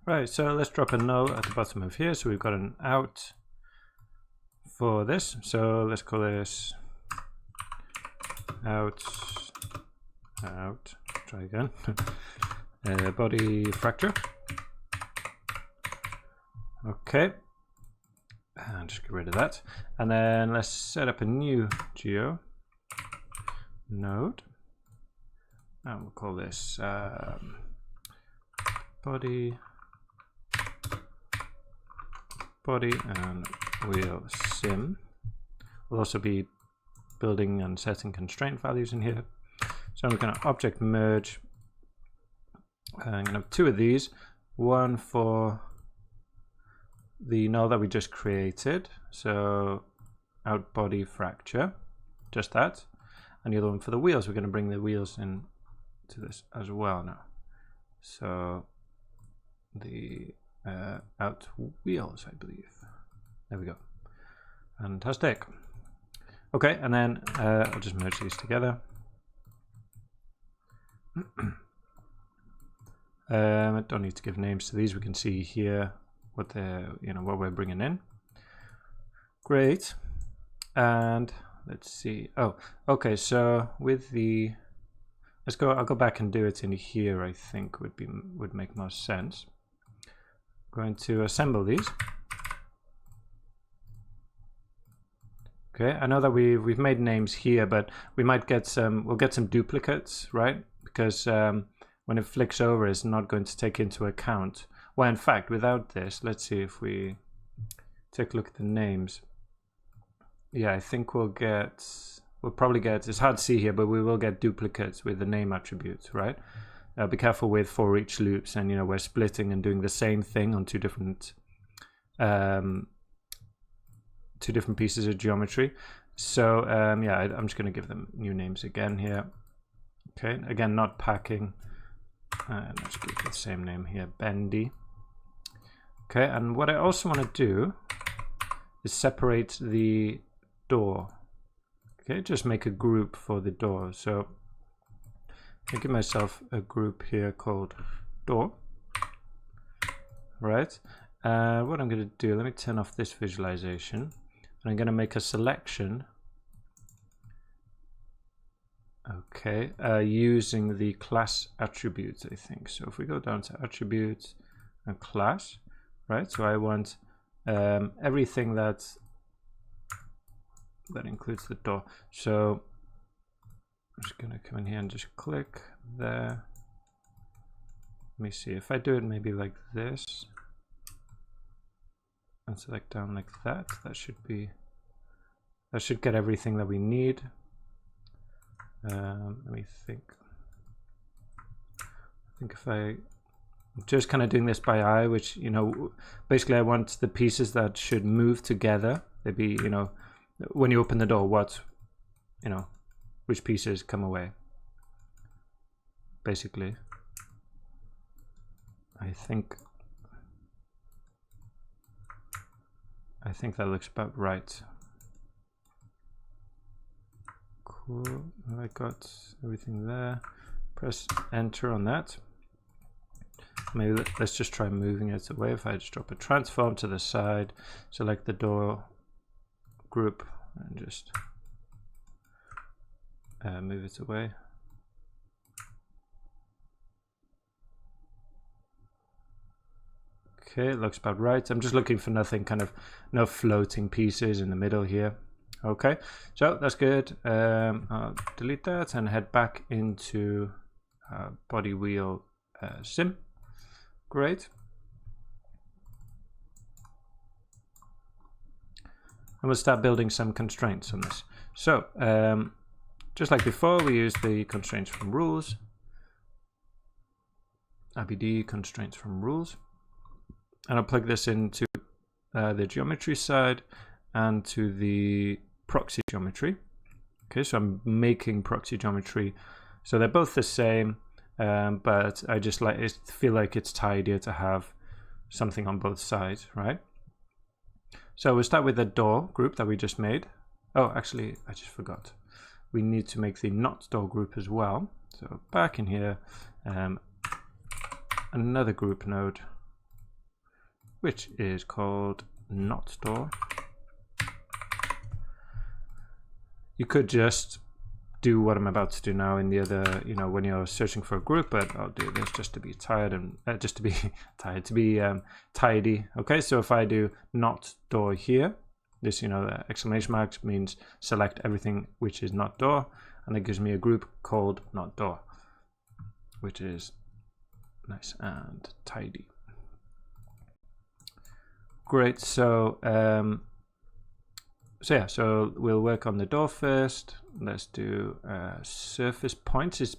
Right, so let's drop a null at the bottom of here. So we've got an out for this. So let's call this out, try again, body fracture. Okay, and just get rid of that. And then let's set up a new geo node. And we'll call this body and wheel sim. We'll also be building and setting constraint values in here. So I'm going to object merge. I'm going to have two of these, one for the null that we just created, so out body fracture, just that, and the other one for the wheels. We're going to bring the wheels in to this as well now. So the out wheels, I believe. There we go. Fantastic. Okay, and then I'll just merge these together. I don't need to give names to these. We can see here what what we're bringing in. Great. And let's see. Oh, okay. So with the, I'll go back and do it in here. I think would make more sense. Going to assemble these. Okay, I know that we've made names here, but we might get we'll get some duplicates, right? Because when it flicks over, it's not going to take into account. Well, in fact, without this, let's see if we take a look at the names. Yeah, I think we'll probably get, it's hard to see here, but we will get duplicates with the name attributes, right? Be careful with for each loops, and we're splitting and doing the same thing on two different pieces of geometry. So yeah, I'm just going to give them new names again here. Okay, again, not packing. Let's give it the same name here, bendy. Okay, and what I also want to do is separate the door. Okay, just make a group for the door. So I give myself a group here called door. Right. What I'm going to do, let me turn off this visualization, and I'm going to make a selection. Okay, using the class attributes, I think. So if we go down to attributes and class, right? So I want everything that includes the door. So I'm just going to come in here and just click there. Let me see if I do it maybe like this and select down like that. That should get everything that we need. Let me think. I think if I'm just kind of doing this by eye, which basically I want the pieces that should move together. They'd be when you open the door, which pieces come away. Basically, I think that looks about right. Cool. I got everything there. Press enter on that. Maybe let's just try moving it away. If I just drop a transform to the side, select the door group, and just move it away. Okay, it looks about right. I'm just looking for no floating pieces in the middle here. Okay, so that's good. I'll delete that and head back into body wheel sim. Great. And we'll start building some constraints on this. So just like before, we use the constraints from rules. RBD constraints from rules. And I'll plug this into the geometry side and to the proxy geometry. Okay, so I'm making proxy geometry. So they're both the same, but I just feel like it's tidier to have something on both sides, right? So we'll start with the door group that we just made. Oh, actually, I just forgot. We need to make the not door group as well. So back in here, another group node. which is called not door. You could just do what I'm about to do now in the other, you know, when you're searching for a group, but I'll do this just to be tired and just to be tidy. Okay, so if I do not door here, this, you know, the exclamation mark means select everything which is not door, and it gives me a group called not door, which is nice and tidy. Great. So so we'll work on the door first. Let's do surface points. It's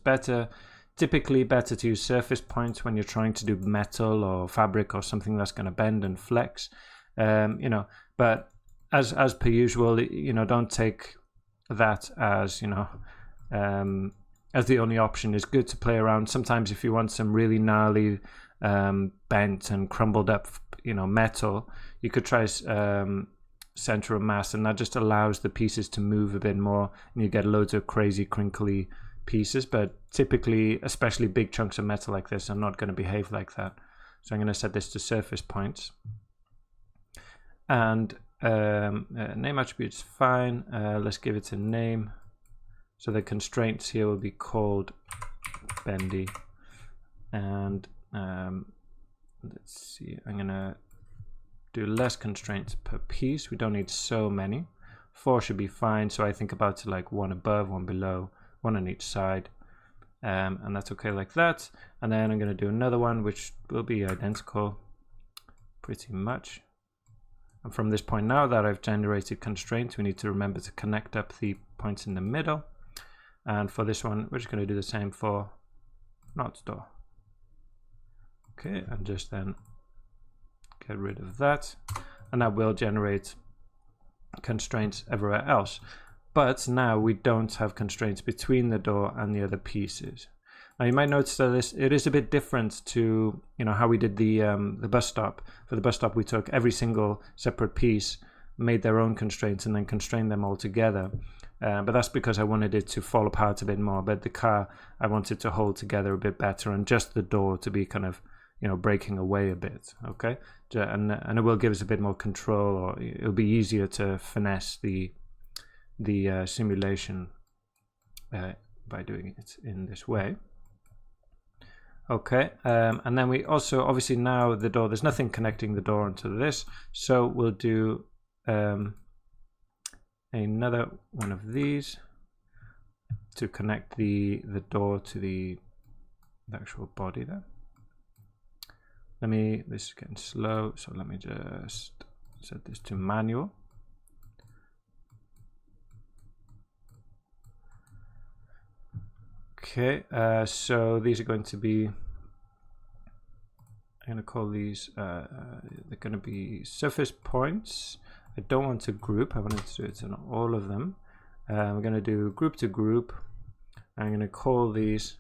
typically better to use surface points when you're trying to do metal or fabric or something that's going to bend and flex. You know, but as per usual, you know, don't take that as, you know, as the only option. It's good to play around. Sometimes if you want some really gnarly bent and crumbled up, you know, metal, you could try center of mass, and that just allows the pieces to move a bit more, and you get loads of crazy crinkly pieces. But typically, especially big chunks of metal like this, are not going to behave like that. So I'm going to set this to surface points, and name attribute is fine. Let's give it a name. So the constraints here will be called bendy, and let's see, I'm gonna do less constraints per piece. We don't need so many. 4 should be fine. So I think about like 1 above, 1 below, 1 on each side, and that's okay like that. And then I'm going to do another one which will be identical pretty much. And from this point, now that I've generated constraints, we need to remember to connect up the points in the middle. And for this one, we're just going to do the same for not door. Okay, and just then get rid of that, and that will generate constraints everywhere else. But now we don't have constraints between the door and the other pieces. Now you might notice that it is a bit different to, you know, how we did the bus stop. For the bus stop, we took every single separate piece, made their own constraints, and then constrained them all together. But that's because I wanted it to fall apart a bit more. But the car, I wanted to hold together a bit better, and just the door to be kind of, you know, breaking away a bit. Okay, and it will give us a bit more control, or it'll be easier to finesse the simulation by doing it in this way. Okay, and then we also, obviously now the door, there's nothing connecting the door onto this, so we'll do another one of these to connect the door to the actual body there. This is getting slow, so let me just set this to manual. Okay, so these are going to be, I'm going to call these, they're going to be surface points. I don't want to group, I wanted to do it in all of them. We're going to do group to group. I'm going to call these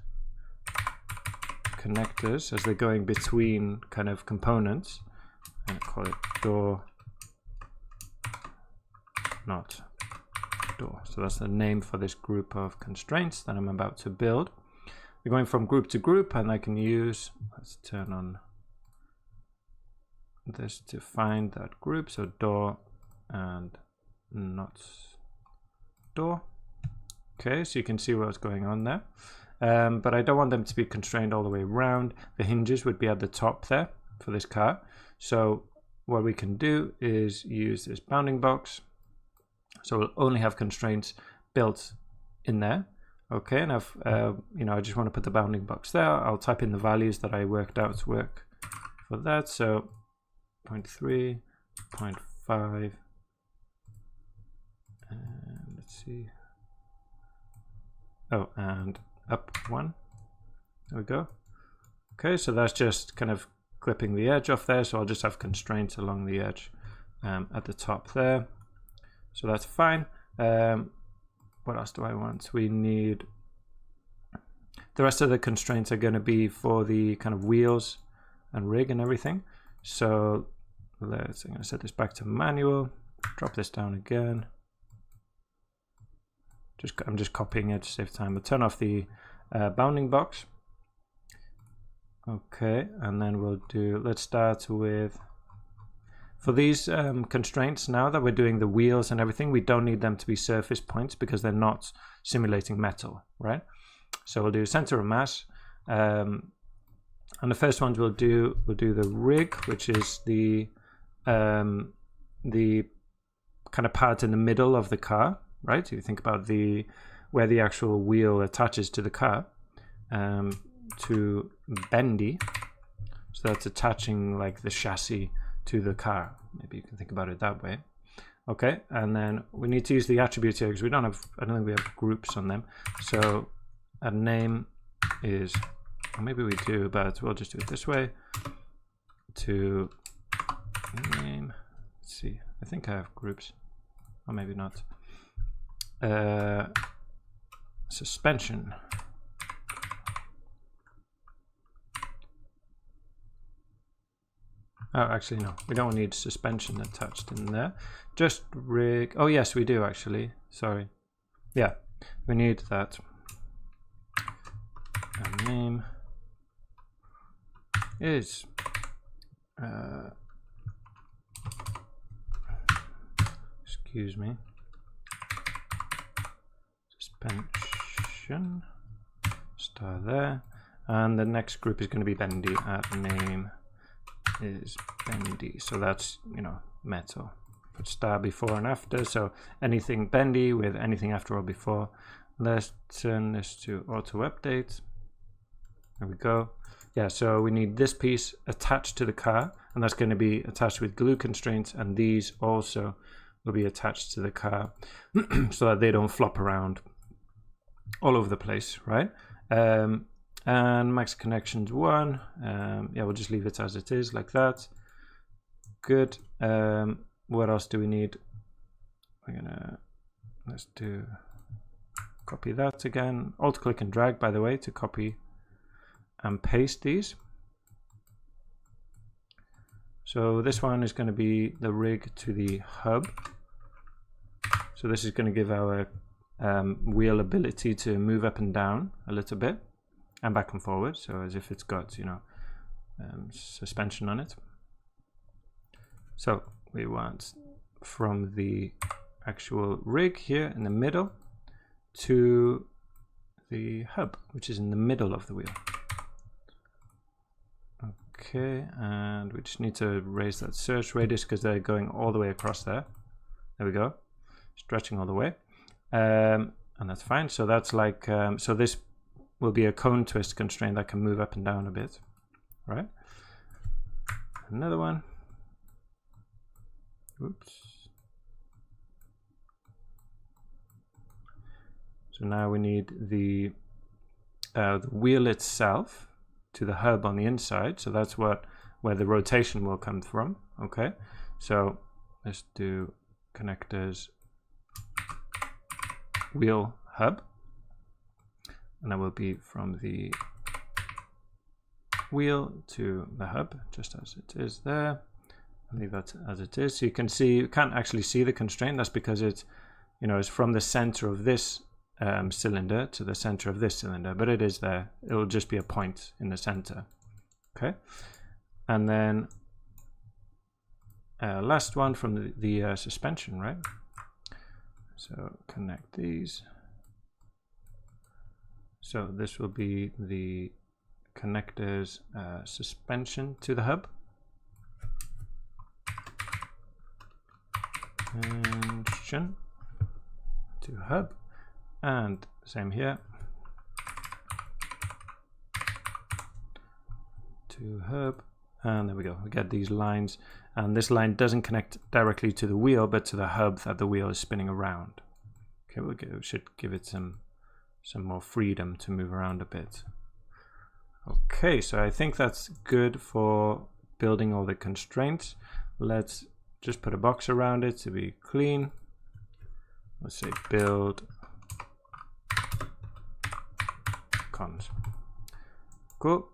connectors as they're going between kind of components. I'm going to call it door, not door. So that's the name for this group of constraints that I'm about to build. We're going from group to group, and I can use, let's turn on this to find that group. So door and not door. Okay, so you can see what's going on there. But I don't want them to be constrained all the way around. The hinges would be at the top there for this car. So what we can do is use this bounding box. So we'll only have constraints built in there. Okay, and I've, you know, I just want to put the bounding box there. I'll type in the values that I worked out to work for that. So 0.3, 0.5, and let's see. Oh, and up 1. There we go. Okay, so that's just kind of clipping the edge off there. So I'll just have constraints along the edge at the top there. So that's fine. What else do I want? We need, the rest of the constraints are going to be for the kind of wheels and rig and everything. So I'm going to set this back to manual, drop this down again. I'm just copying it to save time. We'll turn off the bounding box. Okay, and then we'll do, let's start with For these constraints, now that we're doing the wheels and everything, we don't need them to be surface points because they're not simulating metal, right? So we'll do center of mass. And the first ones we'll do the rig, which is the kind of part in the middle of the car, right? So you think about where the actual wheel attaches to the car, to bendy. So that's attaching like the chassis to the car. Maybe you can think about it that way. Okay, and then we need to use the attributes here because I don't think we have groups on them. So a name is, or maybe we do, but we'll just do it this way. To name, let's see, I think I have groups, or maybe not. Suspension. Oh, actually, no, we don't need suspension attached in there. Just rig. Oh, yes, we do actually. Sorry. Yeah, we need that. And name is excuse me. Suspension. Star there, and the next group is going to be bendy. At name is bendy, so that's, you know, metal. Put star before and after, so anything bendy with anything after or before. Let's turn this to auto update. There we go. Yeah, so we need this piece attached to the car, and that's going to be attached with glue constraints, and these also will be attached to the car so that they don't flop around all over the place, right? And max connections 1. Yeah, we'll just leave it as it is, like that. Good. What else do we need? Let's do copy that again. Alt click and drag, by the way, to copy and paste these. So this one is going to be the rig to the hub. So this is going to give our wheel ability to move up and down a little bit, and back and forward, so as if it's got, you know, suspension on it. So we want from the actual rig here in the middle to the hub, which is in the middle of the wheel. Okay, and we just need to raise that search radius because they're going all the way across there. There we go, stretching all the way, and that's fine. So that's like, so this will be a cone twist constraint that can move up and down a bit, right? Another one. Oops. So now we need the wheel itself to the hub on the inside. So that's where the rotation will come from. Okay. So let's do connectors wheel hub. And that will be from the wheel to the hub, just as it is there. I'll leave that as it is. So you can see, you can't actually see the constraint. That's because it's, you know, it's from the center of this cylinder to the center of this cylinder, but it is there. It will just be a point in the center. Okay. And then last one from the suspension, right? So connect these. So this will be the connectors suspension to the hub. Suspension to hub. And same here. To hub. And there we go. We get these lines. And this line doesn't connect directly to the wheel, but to the hub that the wheel is spinning around. Okay, we should give it some more freedom to move around a bit. Okay, so I think that's good for building all the constraints. Let's just put a box around it to be clean. Let's say build cons. Cool.